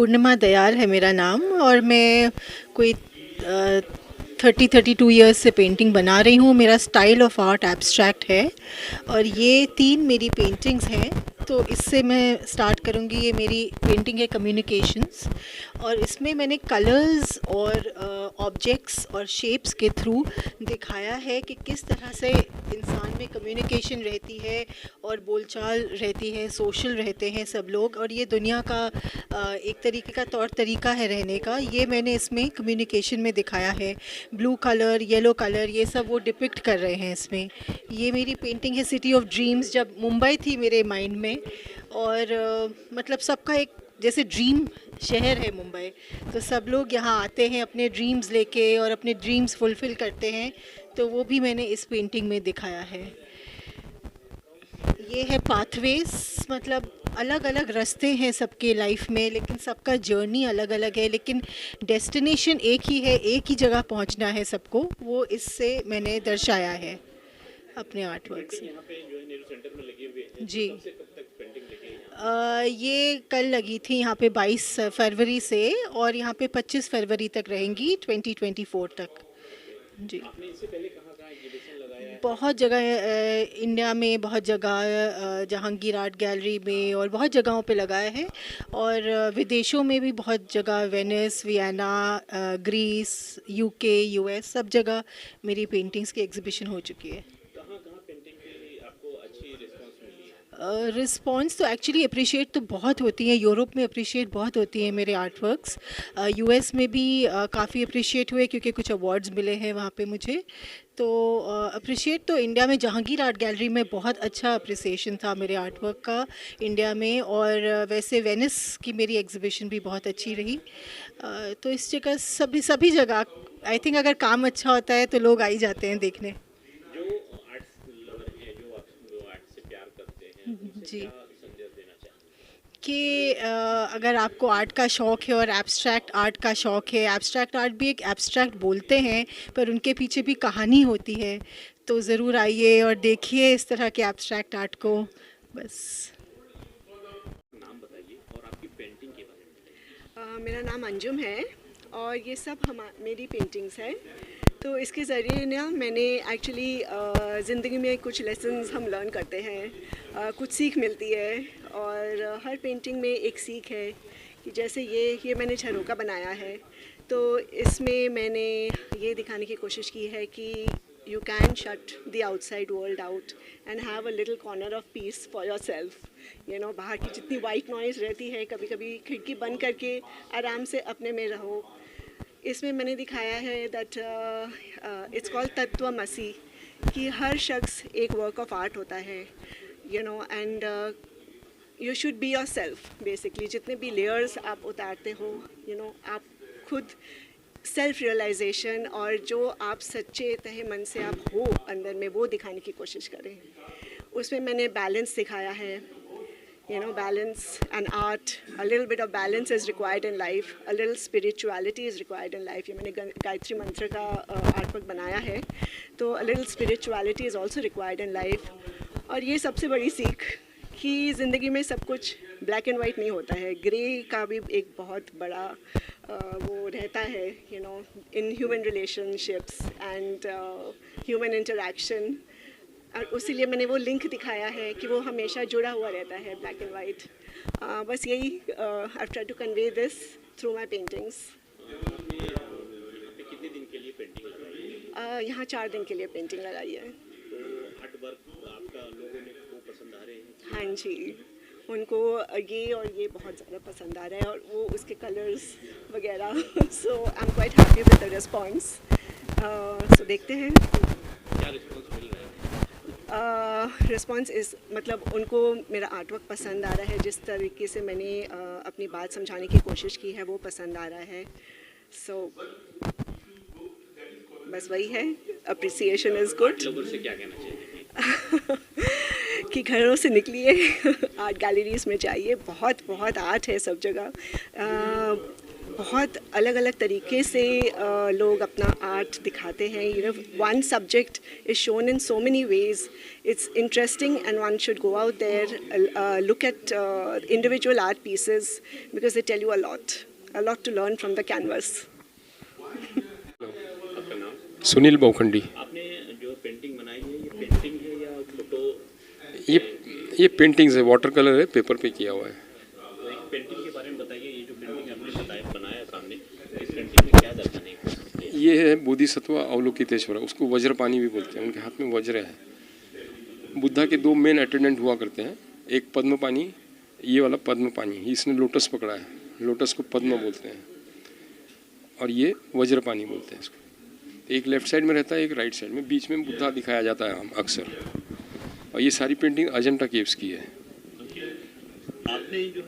पूर्णिमा दयाल है मेरा नाम और मैं कोई 32 ईयर्स से पेंटिंग बना रही हूँ। मेरा स्टाइल ऑफ आर्ट एब्स्ट्रैक्ट है और ये 3 मेरी पेंटिंग्स हैं। तो इससे मैं स्टार्ट करूँगी। ये मेरी पेंटिंग है कम्युनिकेशंस और इसमें मैंने कलर्स और ऑब्जेक्ट्स और शेप्स के थ्रू दिखाया है कि किस तरह से इंसान में कम्युनिकेशन रहती है और बोलचाल रहती है, सोशल रहते हैं सब लोग, और ये दुनिया का एक तरीके का तौर तरीका है रहने का। ये मैंने इसमें कम्युनिकेशन में दिखाया है। ब्लू कलर, येलो कलर, ये सब वो डिपिक्ट कर रहे हैं इसमें। ये मेरी पेंटिंग है सिटी ऑफ ड्रीम्स। जब मुंबई थी मेरे माइंड में और मतलब सबका एक जैसे ड्रीम शहर है मुंबई, तो सब लोग यहाँ आते हैं अपने ड्रीम्स लेके और अपने ड्रीम्स फुलफ़िल करते हैं। तो वो भी मैंने इस पेंटिंग में दिखाया है। ये है पाथवेज, मतलब अलग अलग रास्ते हैं सबके लाइफ में, लेकिन सबका जर्नी अलग अलग है, लेकिन डेस्टिनेशन एक ही है, एक ही जगह पहुंचना है सबको। वो इससे मैंने दर्शाया है अपने आर्ट वर्क से। यहाँ पे जो है नेहरू सेंटर में लगे हुए हैं, जी, कब से कब तक पेंटिंग लगी है? ये कल लगी थी यहाँ पे 22 फरवरी से और यहाँ पे 25 फरवरी तक रहेंगी, 2024 तक। जी, आपने इससे पहले कहाँ कहाँ एग्जीबिशन लगाया है? बहुत जगह इंडिया में, बहुत जगह जहांगीर आर्ट गैलरी में और बहुत जगहों पे लगाया है, और विदेशों में भी बहुत जगह, Venice, Vienna, Greece, UK, US, सब जगह मेरी पेंटिंग्स की एग्जीबिशन हो चुकी है। कहाँ कहाँ पेंटिंग की आपको अच्छी रिस्पांस मिली है? रिस्पॉन्स तो एक्चुअली अप्रिशिएट तो बहुत होती है, यूरोप में अप्रिशिएट बहुत होती है मेरे आर्ट वर्क्स। यूएस में भी काफ़ी अप्रिशिएट हुए क्योंकि कुछ अवार्ड्स मिले हैं वहाँ पे मुझे। तो अप्रिशिएट तो इंडिया में जहांगीर आर्ट गैलरी में बहुत अच्छा अप्रिसिएशन था मेरे आर्ट वर्क का इंडिया में, और वैसे वेनिस की मेरी एग्जीबिशन भी बहुत अच्छी रही। तो इस जगह सभी सभी जगह आई थिंक अगर काम अच्छा होता है तो लोग आ ही जाते हैं देखने। जो आर्ट्स लवर हैं, जो आर्ट से प्यार करते हैं, उनसे जी, क्या संदेश देना चाहेंगे? कि अगर आपको आर्ट का शौक़ है और एब्स्ट्रैक्ट आर्ट का शौक़ है, एब्स्ट्रैक्ट आर्ट भी एक एब्स्ट्रैक्ट बोलते हैं पर उनके पीछे भी कहानी होती है, तो ज़रूर आइए और देखिए इस तरह के एब्स्ट्रैक्ट आर्ट को। बस। नाम बताइए और आपकी पेंटिंग के बारे में। मेरा नाम अंजुम है और ये सब मेरी पेंटिंग्स हैं। तो इसके ज़रिए ना मैंने एक्चुअली ज़िंदगी में कुछ लेसन्स हम लर्न करते हैं, कुछ सीख मिलती है, और हर पेंटिंग में एक सीख है। कि जैसे ये मैंने झरोका बनाया है, तो इसमें मैंने ये दिखाने की कोशिश की है कि you can shut the outside world out and have a little corner of peace for yourself. You know, बाहर की जितनी white noise रहती है, कभी कभी खिड़की बंद करके आराम से अपने में रहो। इसमें मैंने दिखाया है दैट इट्स कॉल्ड तत्वमसी, कि हर शख्स एक वर्क ऑफ आर्ट होता है, you know, and you should be your self basically. जितने भी लेयर्स आप उतारते हो, यू नो, आप खुद सेल्फ रियलाइजेशन और जो आप सच्चे तहे मन से आप हो अंदर में, वो दिखाने की कोशिश करें। उसमें मैंने बैलेंस दिखाया है, you know, balance and art, a little bit of balance is required in life, a little spirituality is required in life. ये मैंने गायत्री मंत्र का आर्ट वर्क बनाया है, तो a little spirituality is also required in life. और ये सबसे बड़ी सीख कि ज़िंदगी में सब कुछ ब्लैक एंड वाइट नहीं होता है, ग्रे का भी एक बहुत बड़ा वो रहता है, you know, in human relationships and human interaction. और उसीलिए मैंने वो लिंक दिखाया है कि वो हमेशा जुड़ा हुआ रहता है, ब्लैक एंड वाइट। बस यही I try to convey this through my paintings. कितने दिन के लिए पेंटिंग लगाई है? यहाँ 4 दिन के लिए पेंटिंग लगाई है। तो आर्ट वर्क आपका लोगों ने को पसंद आ रहे हैं? हाँ जी, उनको ये और ये बहुत ज़्यादा पसंद आ रहा है, और वो उसके कलर्स वगैरह। So I am quite happy with the response. So देखते हैं क्या रिस्पॉन्स मिल रहा है? रिस्पॉन्स इस मतलब उनको मेरा आर्ट वर्क पसंद आ रहा है, जिस तरीके से मैंने अपनी बात समझाने की कोशिश की है वो पसंद आ रहा है। सो बस वही है, अप्रिसिएशन इज़ गुड। लोगों से क्या कहना चाहिए? कि घरों से निकलिए, आर्ट गैलरीज में जाइए, बहुत बहुत आर्ट है सब जगह। बहुत अलग अलग तरीके से लोग अपना आर्ट दिखाते हैं. You know, one subject is shown in so many ways. It's interesting and one should go out there, look at individual art pieces because they tell you a lot to learn from the canvas. आपका नाम? सुनील बौखंडी. आपने जो painting बनाई है ये painting है या photo? ये पेंटिंग्स है, वाटर कलर है, पेपर पे किया हुआ है. तो एक पेंटिंग के बारे में बताइए. ये जो पेंटिंग आपने बनाया सामने, इस पेंटिंग में क्या दर्शाने की कोशिश की है? ये है बोधिसत्व अवलोकितेश्वर, उसको वज्रपानी भी बोलते हैं. उनके हाथ में वज्र है. बुद्धा के दो मेन अटेंडेंट हुआ करते हैं, एक पद्मपानी, ये वाला पद्मपानी, इसने लोटस पकड़ा है, लोटस को पद्म बोलते हैं, और ये वज्रपानी बोलते हैं इसको. एक लेफ्ट साइड में रहता है, एक राइट साइड में, बीच में बुद्धा दिखाया जाता है अक्सर. और ये सारी पेंटिंग अजंता केव्स की है. आपने जो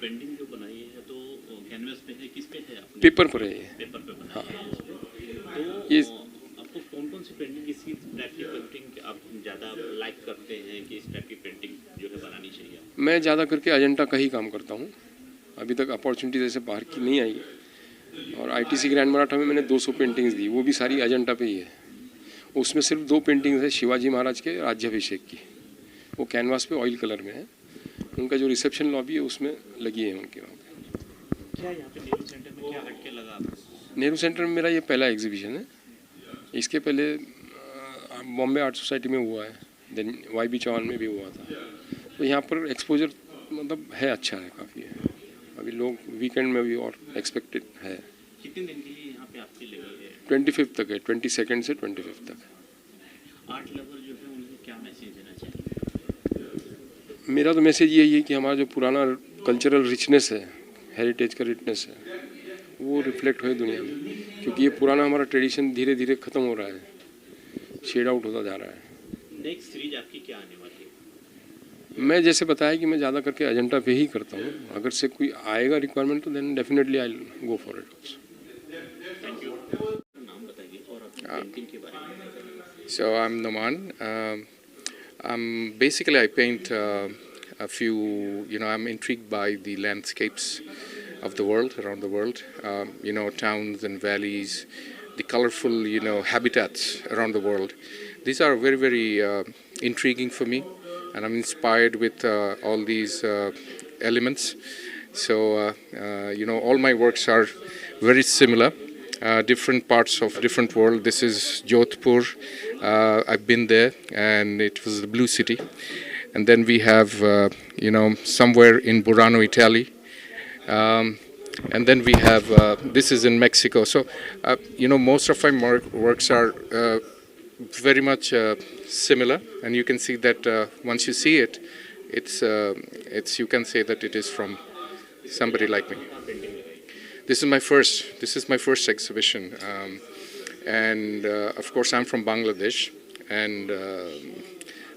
पेंटिंग जो बनाई है तो कैनवस पे है, किस पे है? आपने पेपर पर है ये. पेपर पे बनाई हाँ. तो ये आपको कौन कौन सी पेंटिंग, इसी टाइप की पेंटिंग आप ज़्यादा लाइक करते हैं कि इस टाइप की पेंटिंग जो है बनानी चाहिए? मैं ज़्यादा करके अजंता का ही काम करता हूँ. अभी तक अपॉर्चुनिटी जैसे बाहर की नहीं आई. और ITC ग्रैंड मराठा में मैंने 200 पेंटिंग्स दी, वो भी सारी अजंता पे ही है. उसमें सिर्फ 2 पेंटिंग्स है शिवाजी महाराज के राज्याभिषेक की, वो कैनवास पे ऑयल कलर में है. उनका जो रिसेप्शन लॉबी है उसमें लगी है उनके वहाँ पे. क्या यहाँ पे नेहरू सेंटर में क्या हटके लगा आपको? नेहरू सेंटर में मेरा ये पहला एग्जीबिशन है. इसके पहले बॉम्बे आर्ट सोसाइटी में हुआ है, देन YB चौहान में भी हुआ था. तो यहाँ पर एक्सपोजर मतलब है, अच्छा है, काफ़ी है. अभी लोग वीकेंड में भी और एक्सपेक्टेड है. कितने दिन के लिए यहाँ पे आपकी लगी है? 25 तक है, 22 से 25 तक. आर्ट लवर जो है उनको क्या मैसेज देना चाहिए? मेरा तो मैसेज यही है कि हमारा जो पुराना कल्चरल रिचनेस है, हेरिटेज का रिचनेस है, वो रिफ्लेक्ट हो दुनिया में. क्योंकि ये पुराना हमारा ट्रेडिशन धीरे धीरे ख़त्म हो रहा है, शेड आउट होता जा रहा है. नेक्स्ट सीरीज आपकी क्या आने वाली है? मैं जैसे बताया कि मैं ज़्यादा करके अजंता पे ही करता हूँ. अगर से कोई आएगा रिक्वायरमेंट तो then definitely I go for it also. Thank you. नाम बताइए और आपकी पेंटिंग के बारे में बताइए. So I'm Noman. Basically I paint a few, I'm intrigued by the landscapes of the world, around the world, towns and valleys, the colorful, habitats around the world. These are very, very intriguing for me, and I'm inspired with all these elements. So, all my works are very similar. Different parts of different world. This is Jodhpur. I've been there, and it was the Blue City. And then we have, somewhere in Burano, Italy. And then we have, this is in Mexico. So, most of my works are very much similar, and you can see that once you see it, it's you can say that it is from somebody like me. This is my first exhibition, and of course I'm from Bangladesh, and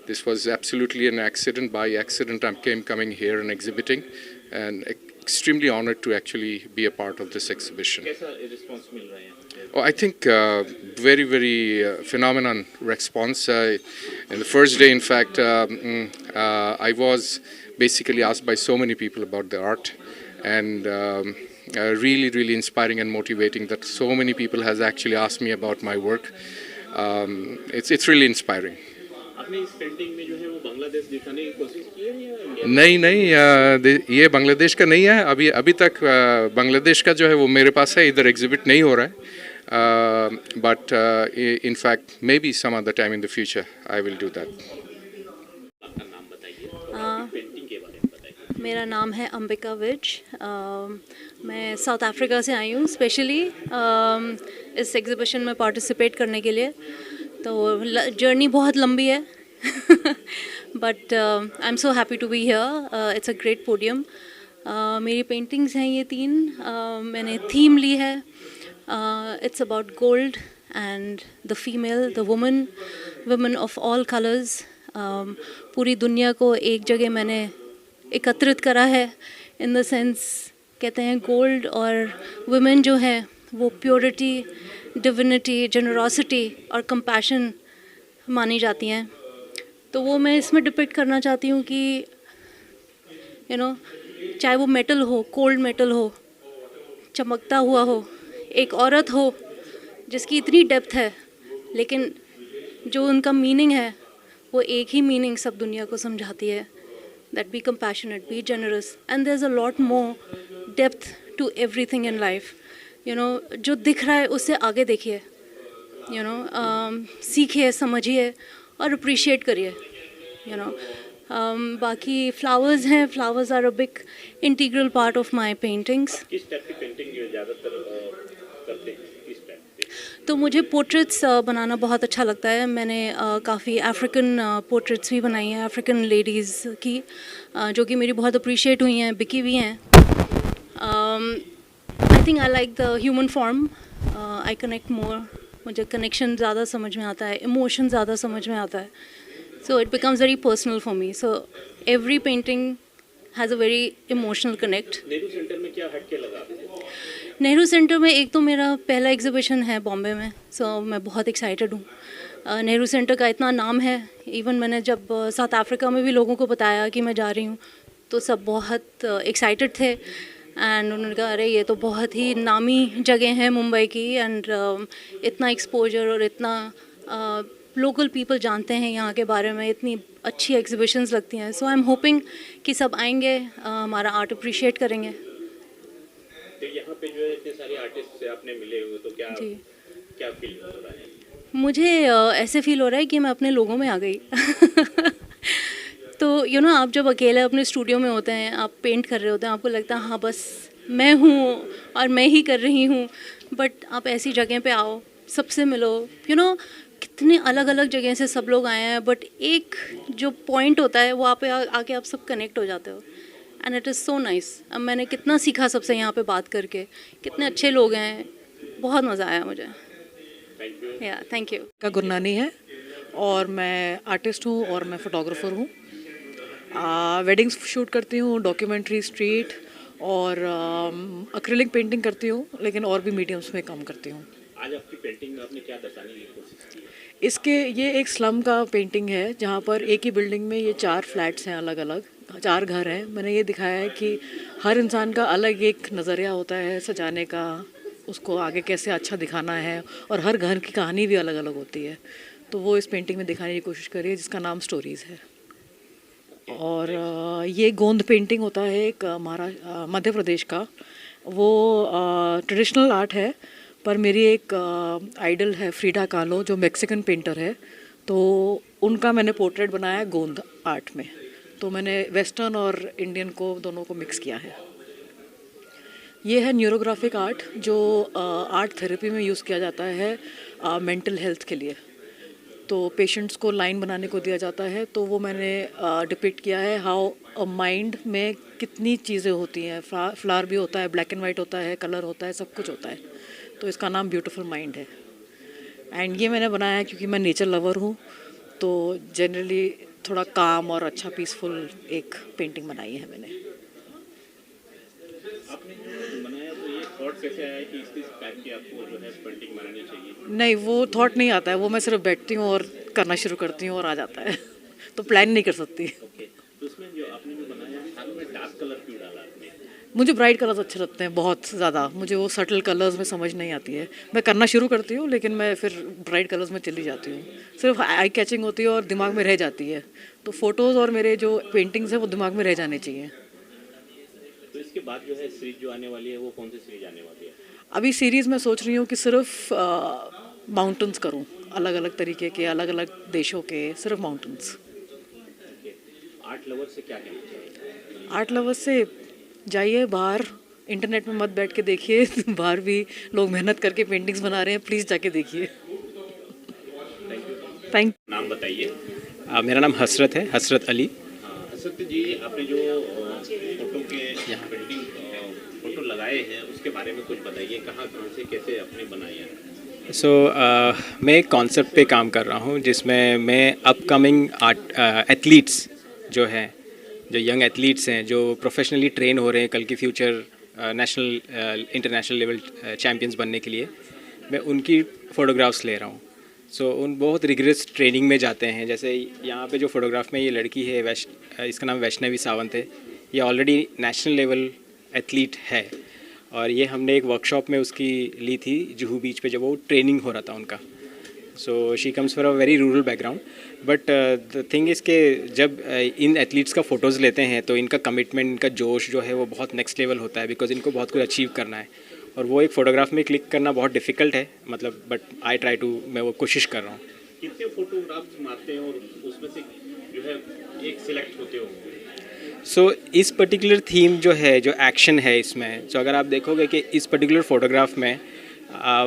this was absolutely an accident. By accident, I came coming here and exhibiting, and extremely honored to actually be a part of this exhibition. कैसा response मिल रहा है? Oh, I think very, very phenomenal response. In the first day, in fact, I was basically asked by so many people about the art, and really, really inspiring and motivating that so many people has actually asked me about my work. It's really inspiring. आपने इस painting में जो है वो बांग्लादेश दिखाने की कोशिश की है या इंडिया? नहीं, ये बांग्लादेश का नहीं है. अभी तक बांग्लादेश का जो है वो मेरे पास है, इधर एग्जिबिट नहीं हो रहा है. But in fact, maybe some other time in the future, I will do that. आपका नाम बताइए और आपकी पेंटिंग के बारे में बताइए. मेरा नाम है अंबिका विज. मैं साउथ अफ्रीका से आई हूँ स्पेशली इस एग्ज़िबिशन में पार्टिसिपेट करने के लिए. तो जर्नी बहुत लंबी है but I am so happy to be here. It's a great podium. मेरी पेंटिंग्स हैं ये 3. मैंने थीम ली है. It's about gold and the female, the women of all colors. पूरी दुनिया को एक जगह मैंने एकत्रित करा है. इन द सेंस कहते हैं गोल्ड और women जो है वो प्योरिटी, डिविनिटी, जेनरोसिटी और कंपैशन मानी जाती हैं. तो वो मैं इसमें डिपिक्ट करना चाहती हूँ कि चाहे वो मेटल हो, कोल्ड मेटल हो, चमकता हुआ हो, एक औरत हो जिसकी इतनी डेप्थ है, लेकिन जो उनका मीनिंग है वो एक ही मीनिंग सब दुनिया को समझाती है, that be compassionate, be generous, and there is a lot more depth to everything in life. You know, जो दिख रहा है उससे आगे देखिए, यू नो, सीखिए, समझिए और अप्रिशिएट करिए, यू नो। बाकी फ्लावर्स हैं, flowers are a big integral part of my paintings. किस टाइप की पेंटिंग जो ज़्यादातर करते हैं, किस टाइप की? तो मुझे पोर्ट्रेट्स बनाना बहुत अच्छा लगता है। मैंने काफ़ी अफ्रीकन पोर्ट्रेट्स भी बनाई हैं, अफ्रीकन लेडीज़ की, जो कि मेरी बहुत अप्रिशिएट हुई हैं, बिकी भी हैं। I think I like the human form, I connect मोर, मुझे कनेक्शन ज़्यादा समझ में आता है, इमोशन ज़्यादा समझ में आता है, so it becomes very personal for me. So every painting has a very emotional connect. Nehru centre में क्या हटके लगा आपको? नेहरू सेंटर में एक तो मेरा पहला एग्जीबिशन है बॉम्बे में, सो मैं बहुत एक्साइटेड हूँ। नेहरू सेंटर का इतना नाम है, इवन मैंने जब साउथ अफ्रीका में भी लोगों को बताया कि मैं जा रही हूँ तो सब बहुत एक्साइटेड थे, एंड उन्होंने कहा अरे ये तो बहुत ही नामी जगह है मुंबई की, एंड इतना एक्सपोजर और इतना लोकल पीपल जानते हैं यहाँ के बारे में, इतनी अच्छी एग्जीबिशंस लगती हैं। सो आई एम होपिंग कि सब आएंगे, हमारा आर्ट अप्रिशिएट करेंगे। तो यहाँ पे जो है इतने सारे आर्टिस्ट से आपने मिले हुए, तो क्या जी, क्या फील हो रहा है? मुझे ऐसे फील हो रहा है कि मैं अपने लोगों में आ गई। तो यू नो, आप जब अकेले अपने स्टूडियो में होते हैं, आप पेंट कर रहे होते हैं, आपको लगता है हाँ बस मैं हूँ और मैं ही कर रही हूँ, बट आप ऐसी जगह पे आओ, सबसे मिलो, यू नो, कितने अलग अलग जगह से सब लोग आए हैं, बट एक जो पॉइंट होता है वो आप आके आप सब कनेक्ट हो जाते हो, and it is so nice. अब मैंने कितना सीखा सबसे यहाँ पे बात करके, कितने अच्छे लोग हैं, बहुत मज़ा आया मुझे। Thank you. या थैंक यू। का गुरनानी है और मैं आर्टिस्ट हूँ और मैं फ़ोटोग्राफ़र हूँ। वेडिंग्स शूट करती हूँ, डॉक्यूमेंट्री, स्ट्रीट और एक्रिलिक पेंटिंग करती हूँ, लेकिन और भी मीडियम्स में काम करती हूँ। आज आपकी पेंटिंग में आपने क्या दर्शाने की कोशिश की है? ये एक स्लम का पेंटिंग है, जहाँ पर एक ही बिल्डिंग में ये 4 फ्लैट्स हैं, अलग अलग 4 घर हैं। मैंने ये दिखाया है कि हर इंसान का अलग एक नज़रिया होता है सजाने का, उसको आगे कैसे अच्छा दिखाना है, और हर घर की कहानी भी अलग अलग होती है। तो वो इस पेंटिंग में दिखाने की कोशिश करी है, जिसका नाम स्टोरीज़ है। और ये गोंद पेंटिंग होता है एक मध्य प्रदेश का, वो ट्रेडिशनल आर्ट है, पर मेरी एक आइडल है फ्रीडा कालो, जो मैक्सिकन पेंटर है, तो उनका मैंने पोर्ट्रेट बनाया है गोंद आर्ट में। तो मैंने वेस्टर्न और इंडियन को दोनों को मिक्स किया है। ये है न्यूरोग्राफिक आर्ट, जो आर्ट थेरेपी में यूज़ किया जाता है मेंटल हेल्थ के लिए। तो पेशेंट्स को लाइन बनाने को दिया जाता है, तो वो मैंने डिपिक्ट किया है हाउ माइंड में कितनी चीज़ें होती हैं। फ्लावर भी होता है, ब्लैक एंड वाइट होता है, कलर होता है, सब कुछ होता है। तो इसका नाम ब्यूटीफुल माइंड है। एंड ये मैंने बनाया है क्योंकि मैं नेचर लवर हूँ, तो जनरली थोड़ा काम और अच्छा पीसफुल एक पेंटिंग बनाई है मैंने। आपने जो बनाया तो ये थॉट कैसे आया कि इस टाइप की आपको जो है पेंटिंग बनानी चाहिए? नहीं, वो थॉट नहीं आता है, वो मैं सिर्फ बैठती हूँ और करना शुरू करती हूँ और आ जाता है। तो प्लान नहीं कर सकती। ओके, तो उसमें जो आपने जो बनाया साथ में डार्क कलर क्यों डाला आपने? मुझे ब्राइट कलर्स अच्छे लगते हैं बहुत ज़्यादा, मुझे वो सटल कलर्स में समझ नहीं आती है। मैं करना शुरू करती हूँ, लेकिन मैं फिर ब्राइट कलर्स में चली जाती हूँ। सिर्फ आई कैचिंग होती है और दिमाग में रह जाती है। तो फ़ोटोज़ और मेरे जो पेंटिंग्स हैं वो दिमाग में रह जाने चाहिए। तो इसके बाद जो है सीरीज जो आने वाली है, वो कौन सी सीरीज आने वाली है? अभी सीरीज़ में सोच रही हूँ कि सिर्फ माउंटेन्स करूँ, अलग अलग तरीके के, अलग अलग देशों के, सिर्फ माउंटेन्स। आर्ट लवर से क्या कहना चाहिए? आर्ट लवर्स से जाइए बाहर, इंटरनेट में मत बैठ के देखिए। बाहर भी लोग मेहनत करके पेंटिंग्स बना रहे हैं, प्लीज़ जाके देखिए। थैंक। नाम बताइए। मेरा नाम हसरत है, हसरत अली। हाँ, हसरत जी, आपने जो फोटो के यहाँ पेंटिंग फोटो लगाए हैं, उसके बारे में कुछ बताइए। कहाँ से कैसे आपने बनाए हैं? मैं एक कॉन्सेप्ट पे काम कर रहा हूँ, जिसमें मैं अपकमिंग एथलीट्स जो हैं, जो यंग एथलीट्स हैं, जो प्रोफेशनली ट्रेन हो रहे हैं कल की future national international level champions बनने के लिए, मैं उनकी फ़ोटोग्राफ्स ले रहा हूँ। उन बहुत रिगरस ट्रेनिंग में जाते हैं। जैसे यहाँ पे जो फ़ोटोग्राफ में ये लड़की है, इसका नाम वैष्णवी सावंत है। ये ऑलरेडी नेशनल लेवल एथलीट है और ये हमने एक वर्कशॉप में उसकी ली थी जुहू बीच पे, जब वो ट्रेनिंग हो रहा था उनका। So she comes from a very rural background, but the thing is के जब इन एथलीट्स का फ़ोटोज़ लेते हैं तो इनका कमिटमेंट, इनका जोश जो है वो बहुत नेक्स्ट लेवल होता है, बिकॉज इनको बहुत कुछ अचीव करना है। और वो एक फ़ोटोग्राफ में क्लिक करना बहुत डिफ़िकल्ट है, मतलब बट आई ट्राई टू, मैं वो कोशिश कर रहा हूँ। कितने फोटोग्राफ्स मारते हैं और उसमें से जो है एक सिलेक्ट होते हो? सो इस पर्टिकुलर थीम जो है, जो एक्शन है इसमें, तो अगर आप देखोगे कि इस पर्टिकुलर फ़ोटोग्राफ में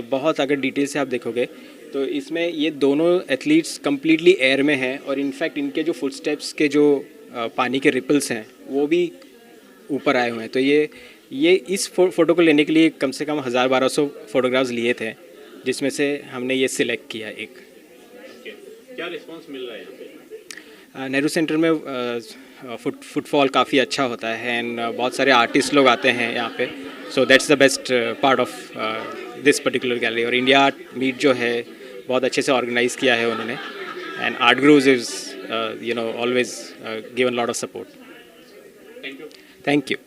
बहुत अगर डिटेल से आप देखोगे तो इसमें ये दोनों एथलीट्स कम्प्लीटली एयर में हैं, और इनफैक्ट इनके जो फुटस्टेप्स के जो पानी के रिपल्स हैं वो भी ऊपर आए हुए हैं। तो ये इस फ़ोटो को लेने के लिए कम से कम 1000-1200 फ़ोटोग्राफ्स लिए थे, जिसमें से हमने ये सिलेक्ट किया एक। क्या रिस्पांस मिल रहा है यहाँ पे? नेहरू सेंटर में फुटफॉल काफ़ी अच्छा होता है, एंड बहुत सारे आर्टिस्ट लोग आते हैं यहाँ पे। So that's the best part of this particular gallery. और इंडिया आर्ट मीट जो है बहुत अच्छे से ऑर्गेनाइज़ किया है उन्होंने, and Art Grooves is always given lot of support. Thank you. Thank you.